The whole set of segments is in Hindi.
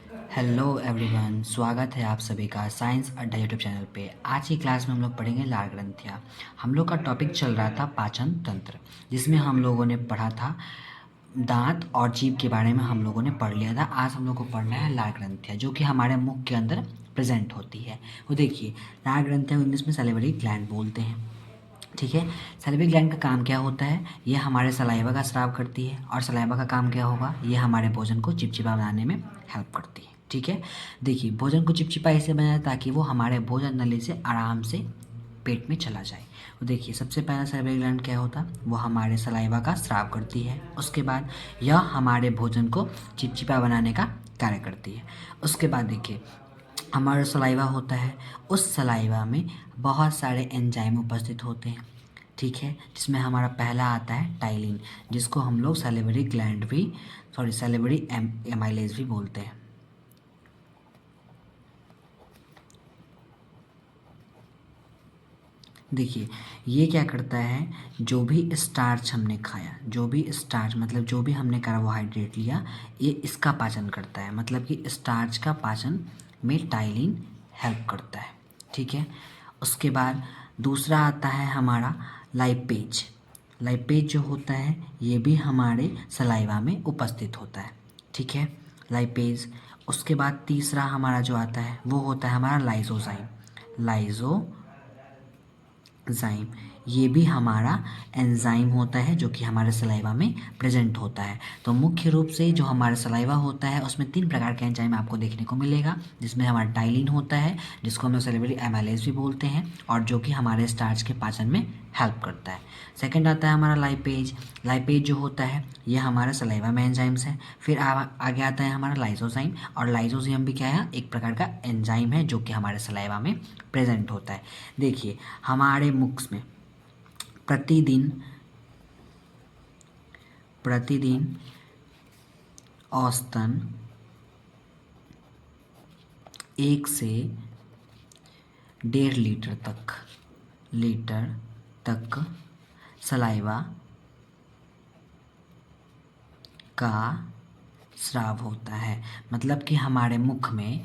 हेलो एवरीवन, स्वागत है आप सभी का साइंस अड्डा यूट्यूब चैनल पे। आज की क्लास में हम लोग पढ़ेंगे लार ग्रंथियाँ। हम लोग का टॉपिक चल रहा था पाचन तंत्र, जिसमें हम लोगों ने पढ़ा था दांत और जीभ के बारे में हम लोगों ने पढ़ लिया था। आज हम लोग को पढ़ना है लार ग्रंथियाँ, जो कि हमारे मुख के अंदर प्रेजेंट होती है। वो देखिए, लार ग्रंथियाँ इंग्लिश में सैलिवरी ग्लैंड बोलते हैं। ठीक है, सैलिवरी ग्लैंड का काम क्या होता है? ये हमारे सलाइवा का स्राव करती है। और सलाइवा का काम क्या होगा? ये हमारे भोजन को चिपचिपा बनाने में हेल्प करती है। ठीक है, देखिए, भोजन को चिपचिपा ऐसे बनाए ताकि वो हमारे भोजन नली से आराम से पेट में चला जाए। तो देखिए, सबसे पहला सैलिवरी ग्लैंड क्या होता है? वो हमारे सलाइवा का स्राव करती है। उसके बाद यह हमारे भोजन को चिपचिपा बनाने का कार्य करती है। उसके बाद देखिए, हमारा सलाइवा होता है, उस सलाइवा में बहुत सारे एंजाइम उपस्थित होते हैं। ठीक है, जिसमें हमारा पहला आता है टाइलिन, जिसको हम लोग सैलिवरी ग्लैंड भी सैलिवरी एमाइलेज भी बोलते हैं। देखिए, ये क्या करता है? जो भी स्टार्च हमने खाया, जो भी स्टार्च मतलब जो भी हमने कार्बोहाइड्रेट लिया, ये इसका पाचन करता है। मतलब कि स्टार्च का पाचन में टाइलिन हेल्प करता है। ठीक है, उसके बाद दूसरा आता है हमारा लाइपेज। लाइपेज जो होता है, ये भी हमारे सलाइवा में उपस्थित होता है। ठीक है, लाइपेज। उसके बाद तीसरा हमारा जो आता है वो होता है हमारा लाइसोजाइम। लाइसोजाइम, ये भी हमारा एंजाइम होता है, जो कि हमारे सलाइवा में प्रेजेंट होता है। तो मुख्य रूप से जो हमारा सलाइवा होता है, उसमें 3 प्रकार के एंजाइम आपको देखने को मिलेगा, जिसमें हमारा टाइलिन होता है, जिसको हम लोग सैलिवरी एमाइलेज भी बोलते हैं, और जो कि हमारे स्टार्च के पाचन में हेल्प करता है। सेकंड आता है हमारा लाइपेज। लाइपेज जो होता है, ये हमारा सलाइवा में एंजाइम्स है। फिर आगे आता है हमारा लाइसोजाइम, और लाइसोजाइम भी क्या है? एक प्रकार का एंजाइम है, जो कि हमारे सलाइवा में प्रेजेंट होता है। देखिए, हमारे मुख में प्रतिदिन प्रतिदिन औसतन 1 से 1.5 लीटर तक सलाइवा का स्राव होता है। मतलब कि हमारे मुख में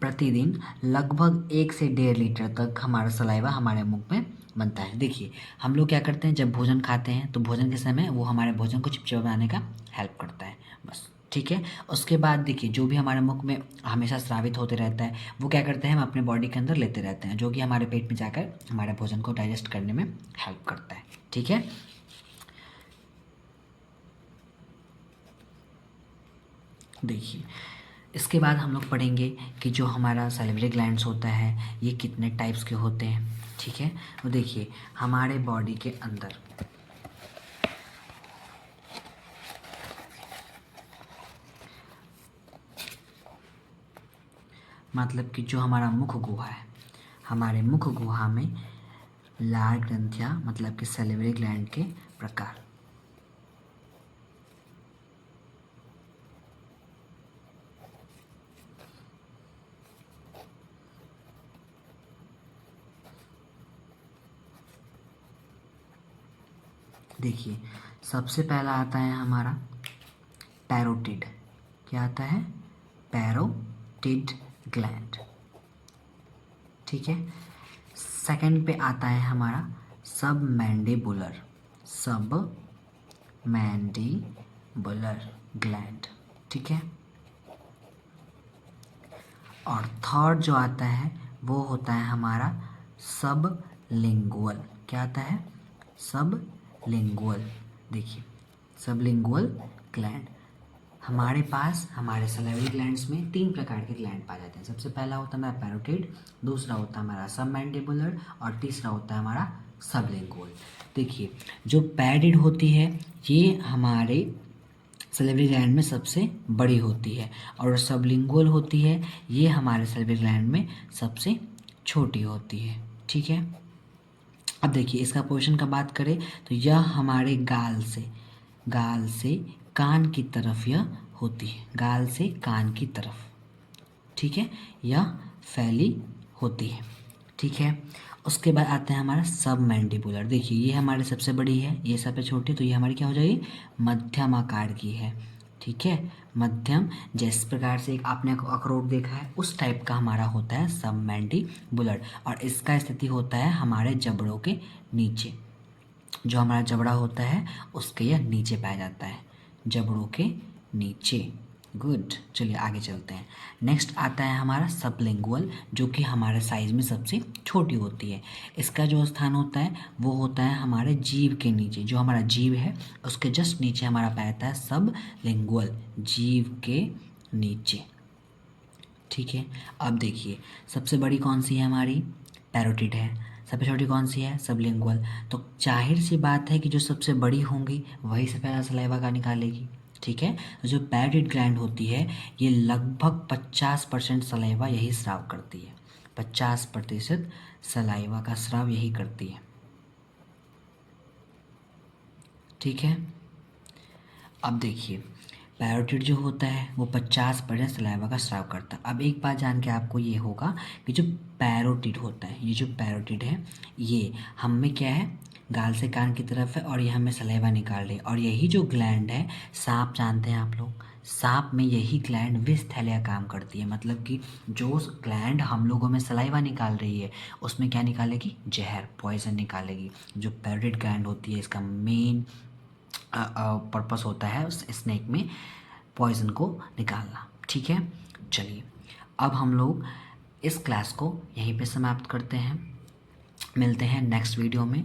प्रतिदिन लगभग 1 से 1.5 लीटर तक हमारा सलाइवा हमारे मुख में बनता है। देखिए, हम लोग क्या करते हैं, जब भोजन खाते हैं तो भोजन के समय वो हमारे भोजन को चिपचिपा बनाने का हेल्प करता है। बस, ठीक है। उसके बाद देखिए, जो भी हमारे मुख में हमेशा स्रावित होते रहता है, वो क्या करते हैं, हम अपने बॉडी के अंदर लेते रहते हैं, जो कि हमारे पेट में जाकर हमारे भोजन को डाइजेस्ट करने में हेल्प करता है। ठीक है, देखिए, इसके बाद हम लोग पढ़ेंगे कि जो हमारा सैलिवरी ग्लैंड्स होता है, ये कितने टाइप्स के होते हैं। ठीक है, तो देखिए, हमारे बॉडी के अंदर मतलब कि जो हमारा मुख गुहा है, हमारे मुख गुहा में लार ग्रंथियाँ मतलब कि सैलिवरी ग्लैंड के प्रकार। देखिए, सबसे पहला आता है हमारा पैरोटिड। क्या आता है? Parotid gland. ठीक है, सेकंड पे आता है हमारा सब मैंडिबुलर ग्लैंड। ठीक है, और थर्ड जो आता है वो होता है हमारा सब लिंगुअल। क्या आता है? सब लिंगुअल। देखिए, सब लिंगुअल ग्लैंड। हमारे पास हमारे सैलिवरी ग्लैंड्स में 3 प्रकार के ग्लैंड पाए जाते हैं। सबसे पहला होता है हमारा पैरोटिड, दूसरा होता है हमारा सब मैंडिबुलर, और तीसरा होता है हमारा सबलिंगुअल। देखिए, जो पैरोटिड होती है, ये हमारे सैलिवरी ग्लैंड में सबसे बड़ी होती है, और सबलिंगुअल होती है, ये हमारे सैलिवरी ग्लैंड में सबसे छोटी होती है। ठीक है, अब देखिए, इसका पोजीशन का बात करें तो यह हमारे गाल से कान की तरफ यह होती है, गाल से कान की तरफ। ठीक है, यह फैली होती है। ठीक है, उसके बाद आता है हमारा सब मैंडिबुलर। देखिए, ये हमारे सबसे बड़ी है, ये सबसे छोटी, तो ये हमारी क्या हो जाएगी? मध्यम आकार की है। ठीक है। मध्यम, जिस प्रकार से एक आपने अखरोट देखा है उस टाइप का हमारा होता है सबमैंडिबुलर, और इसका स्थिति होता है हमारे जबड़ों के नीचे। जो हमारा जबड़ा होता है उसके यह नीचे पाया जाता है, जबड़ों के नीचे। गुड, चलिए आगे चलते हैं। नेक्स्ट आता है हमारा सबलिंगुअल, जो कि हमारे साइज़ में सबसे छोटी होती है। इसका जो स्थान होता है वो होता है हमारे जीभ के नीचे। जो हमारा जीभ है उसके जस्ट नीचे हमारा पाया जाता है सबलिंगुअल, जीभ के नीचे। ठीक है। अब देखिए, सबसे बड़ी कौन सी है हमारी, पैरोटिड है। सबसे छोटी कौन सी है, सबलिंगुअल। तो जाहिर सी बात है कि जो सबसे बड़ी होंगी वही से पहला सलाइवा का निकालेगी। ठीक है। तो जो पैरोटिड ग्लैंड होती है ये लगभग 50% सलाइवा यही स्राव करती है, 50% सलाइवा का स्राव यही करती है। ठीक है। अब देखिए, पैरोटिड जो होता है वो 50% सलाइवा का स्राव करता है। अब एक बात जान के आपको ये होगा कि जो पैरोटिड होता है, ये जो पैरोटिड है ये हम में क्या है, गाल से कान की तरफ है, और ये हमें सलाइवा निकाल रही है। और यही जो ग्लैंड है, सांप जानते हैं आप लोग, सांप में यही ग्लैंड विस्थैलिया काम करती है। मतलब कि जो ग्लैंड हम लोगों में सलाइवा निकाल रही है उसमें क्या निकालेगी, जहर, पॉइजन निकालेगी। जो पैरोटिड ग्लैंड होती है इसका मेन पर्पस होता है उस स्नेक में पॉइज़न को निकालना। ठीक है। चलिए, अब हम लोग इस क्लास को यहीं पे समाप्त करते हैं। मिलते हैं नेक्स्ट वीडियो में।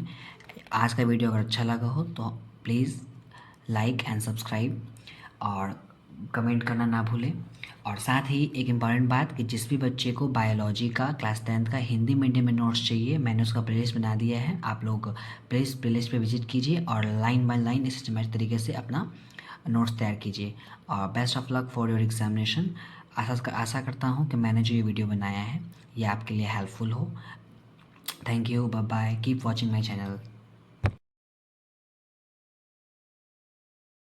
आज का वीडियो अगर अच्छा लगा हो तो प्लीज़ लाइक एंड सब्सक्राइब और कमेंट करना ना भूलें। और साथ ही एक इम्पॉर्टेंट बात कि जिस भी बच्चे को बायोलॉजी का क्लास 10th का हिंदी मीडियम में नोट्स चाहिए, मैंने उसका प्लेलिस्ट बना दिया है। आप लोग प्लेलिस्ट पे विजिट कीजिए और लाइन बाय लाइन सिस्टमेटिक तरीके से अपना नोट्स तैयार कीजिए। और best of luck for your examination. आशा करता हूँ कि मैंने जो ये वीडियो बनाया है ये आपके लिए हेल्पफुल हो। Thank you, bye bye, keep watching my channel.